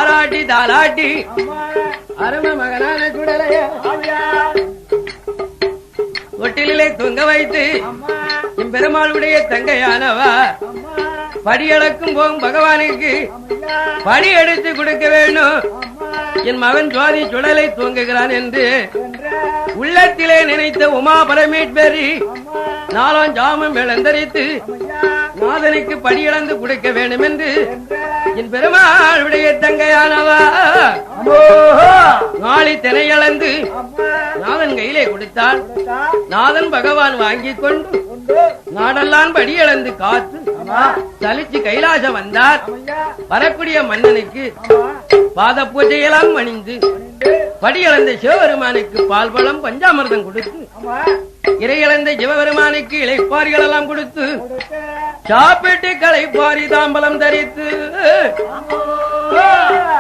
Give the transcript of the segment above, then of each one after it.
ஆராட்டி தாலாட்டி அருமை மகனான சுடலைய தொட்டிலே தொங்க வைத்து என் பெருமாளுடைய தங்கையானவா படியளக்கும் போகும் பகவானுக்கு படி எடுத்து கொடுக்க வேண்டும். என் மகன் சுவாதி சுடலை தூங்குகிறான் என்று உள்ளத்திலே நினைத்த உமா பரமேஸ்வரி நாலாம் ஜாமம் இழந்தரித்து நாதனுக்கு படியிழந்து கொடுக்க வேண்டும் என்று என் பெருமாளுடைய தங்கையானவா நாளை தினை இழந்து நாதன் கையிலே கொடுத்தாள். நாதன் பகவான் வாங்கி கொண்டு நாடெல்லாம் படியிழந்து காத்து தலிச்சு கைலாசம் வந்தார். வரக்கூடிய மன்னனுக்கு பாத பூஜையெல்லாம் அணிந்து படியிழந்த சிவபெருமானுக்கு பால் பழம் பஞ்சாமிர்தம் கொடுத்து இறையிழந்த சிவபெருமானுக்கு இலைப்பாரிகள் எல்லாம் கொடுத்து சாப்பிட்டு களைப்பாரி தாம்பலம் தரித்து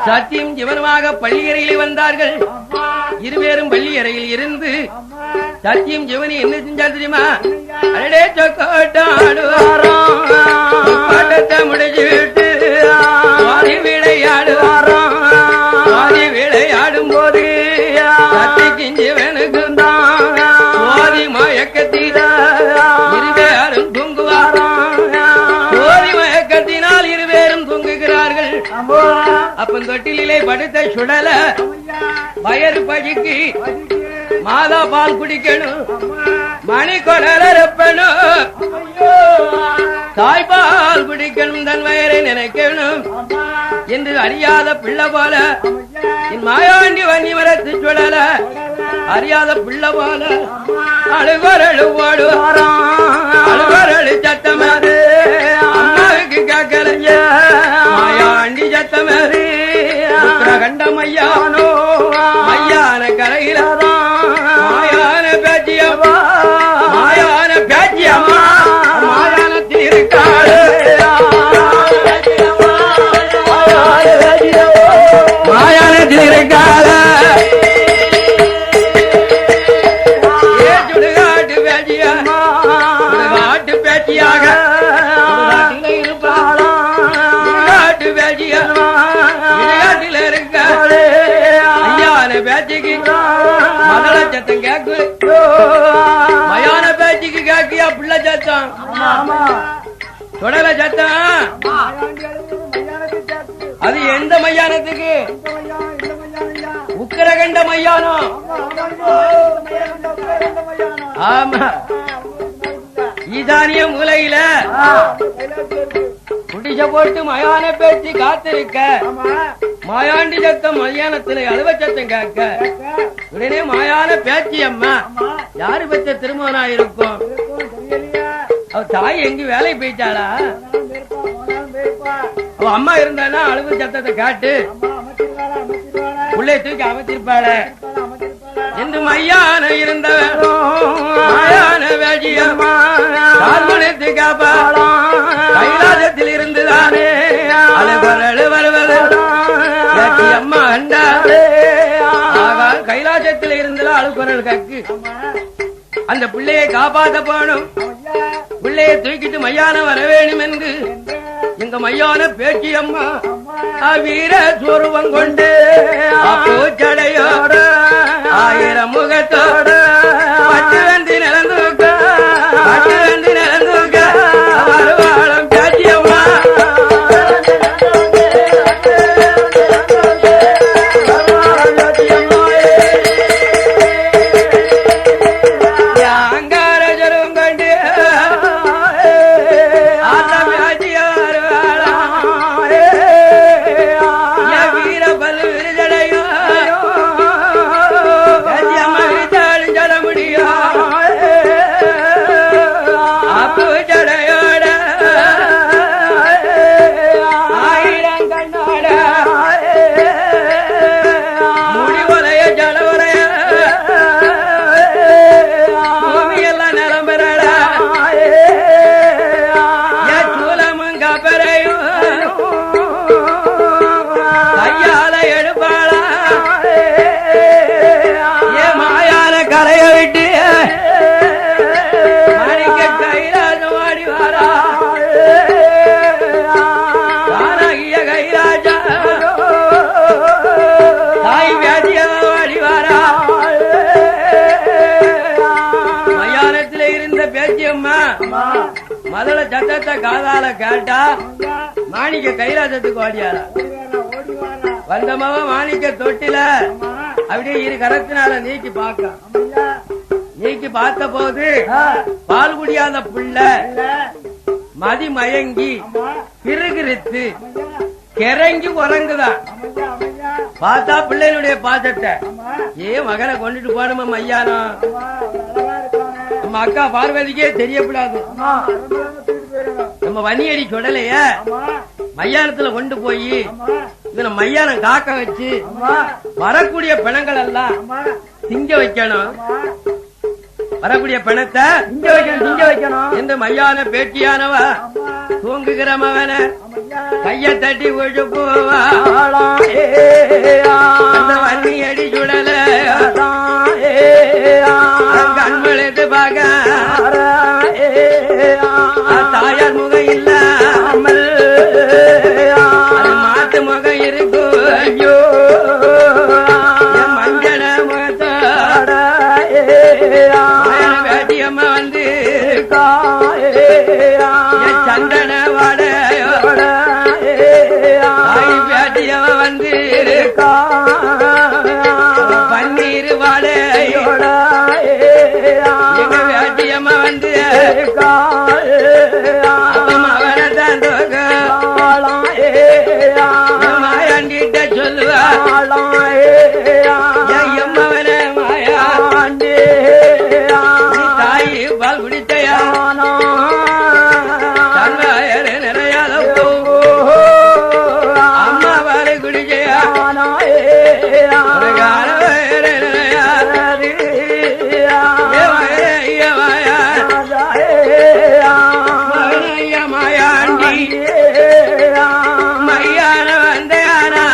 சத்தியம் சிவனுமாக பள்ளியறையில் வந்தார்கள். இருவேரும் பள்ளியறையில் இருந்து சத்தியம் சிவனி என்ன செஞ்சார் தெரியுமா? அடே சொக்கோட்டாடுவாராம் பாட்டத்தை முடிச்சு விட்டு விளையாடுவாராம். விளையாடும் போது சத்திக்கு சிவனுக்கும் தான் சோதி மயக்கத்தில இருவேரும் தூங்குவாராம். சோதி மயக்கத்தினால் இருவேரும் தூங்குகிறார்கள். அப்பன் தொட்டிலே படுத்த சுடல வயறு பழிக்கு மாதா பால் குடிக்கணும், மணி கொடலப்பணும், தாய்பால் குடிக்கணும், தன் வயரை நினைக்கணும் என்று அறியாத பிள்ளை போல என் மாயாண்டி வன்னி மரத்து சுடல அறியாத பிள்ளை போல அழுவரழு ஓடுவாராம். அழுவரழு சத்தமாறு அம்மாவுக்கு காக்கலைய மாயாண்டி சத்தமாறு கண்ட மையானோ மையான கரையிலாதான் மாயான பேச்சியம்மா மாயான பேச்சியம்மா மாயானத்தில் இருக்காது மாயானத்தில் இருக்காத சுடுகாட்டு பேச்சியம்மா சுடுகாட்டு பேச்சியாக இருப்பாளாட்டு பேச்சியம்மா பேச்சுக்கு மதள சத்தம் கேக்கு மயான பேச்சுக்கு கேக்கியா பிள்ளை சத்தம் தொடல சத்தம் அது எந்த மையானத்துக்கு? உக்கரகண்ட மையானம். ஆமா ஈசானிய மூலையில குடிச போட்டு மயான பேச்சு காத்திருக்க மாயாண்டி சத்தம் மயானத்துல அழுவ சத்தம் கேட்க உடனே மாயான பேச்சு அம்மா யாரு பெற்ற திருமணா இருக்கும்? அவ தாய் எங்க வேலை போயிட்டாளா? அவ அம்மா இருந்தானா அழுவ சத்தத்தை காட்டு உள்ளே தூக்கி அமைச்சிருப்பாள என்று மையான இருந்தவன் மாயான வேஜியம்மா கால்முனைத்து காப்பாளாம். கைலாசத்தில் இருந்துதானே அழுவரழு வருவது அம்மா கண்டாளே கைலாசத்தில் இருந்தா அழுக்குறல் கக்கு அந்த பிள்ளையை காப்பாத்த போனும். பிள்ளையை தூக்கிட்டு மையான வர வேணும் என்று எங்க மையான பேச்சு அம்மா வீர சொருவம் கொண்டு பூச்சடையோட ஆயிரம் முகத்தோட பட்டு வந்து நிலந்துக்க பட்டு வந்து நிலந்துக்க வருவாளம் பேச்சு அம்மா அதோட சத்தத்தை காதால கேட்டா மாணிக்க கைலாசத்துக்கு ஓடியாரா. வந்தமாவ மாணிக்க தொட்டில அப்படியே இரு கரத்தினால நீக்கி பார்க்க. நீக்கி பார்த்த போது பால் குடியாத புள்ள மதி மயங்கி கிருகிருத்து கிறங்கி உறங்குதான். பார்த்தா பிள்ளைகளுடைய பாசத்தை மகனை கொண்டுட்டு போனோமா மையானம். நம்ம அக்கா பார்வதிக்கே தெரியக்கூடாது. நம்ம வன்னியடி சுடலைய மையானத்துல கொண்டு போய் இதுல மையானம் காக்க வச்சு வரக்கூடிய பிணங்கள் எல்லாம் திங்க வைக்கணும். வரக்கூடிய பிணத்தை திங்க வைக்கணும் என்று மையான பேட்டியானவ தூங்குகிற மகன கைய தட்டி விழு போவா. வன்னியடி சுடல கண்மழைத்து பார்க்க தாயார் முகம் இல்லாமல் மாட்டு முகம் இருக்கும். ஐயோ மஞ்சள முகத்தோட வேட்டியம்மா வந்து சந்தன வாடையோட வேட்டியம்மா வந்து பன்னீர் வாடையோட எங்க வேட்டியம்மா வந்து மாயாண்டிட்ட சொல்லுவா எம்மவன மாயாண்டி தாயி பால் குடித்தையா நிறையாத அம்மா பால் குடிச்சையா மையான வந்தையானா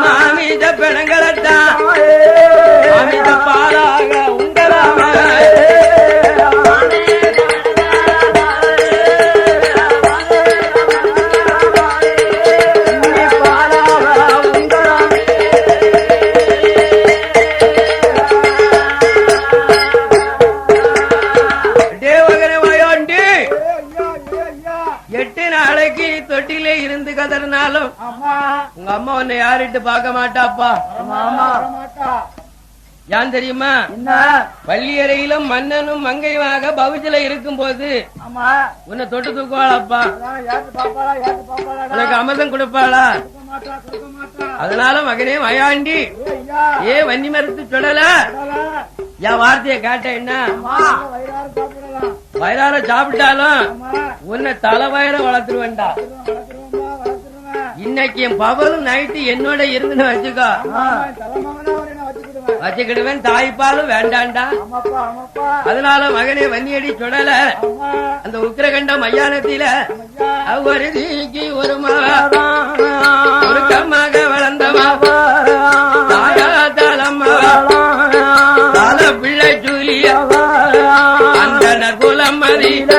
மாமித பிணங்களத்தான் மாமித பாலாக உங்களாம தொட்டிலே இருந்து கதறினாலும் உங்க அம்மா உன்னை யாரிட்டு பார்க்க மாட்டாப்பா. யான் தெரியுமா? பள்ளியறையிலும் மன்னனும் மங்கையுமாக பகுதியில இருக்கும் போது உன்னை தொட்டு தூக்குவாளாப்பா. உனக்கு அமிர்தம் கொடுப்பாளா? அதனால மகனே மயாண்டி வன்னி மறுத்து சொல்லல. என் வார்த்தைய கேட்டேன்னா வயிறார சாப்பிட்டாலும் உன்னை தலைவயிற வளர்த்துருவேன்டா. இன்னைக்கு என் பவலும் நைட்டு என்னோட இருந்துன்னு வச்சுக்கோ, வச்சுக்கிடுவேன். தாய்ப்பாலும் வேண்டாண்டா. அதனால மகனே வன்னியடி சுடல அந்த உக்கிரகண்ட மையானத்தில ஒரு தீக்கு ஒரு ஒரு கம்மாக வளர்ந்தமா தாயாத்தாலம்மா தல பிள்ளை ஜூலியா அந்த குலம் மதியில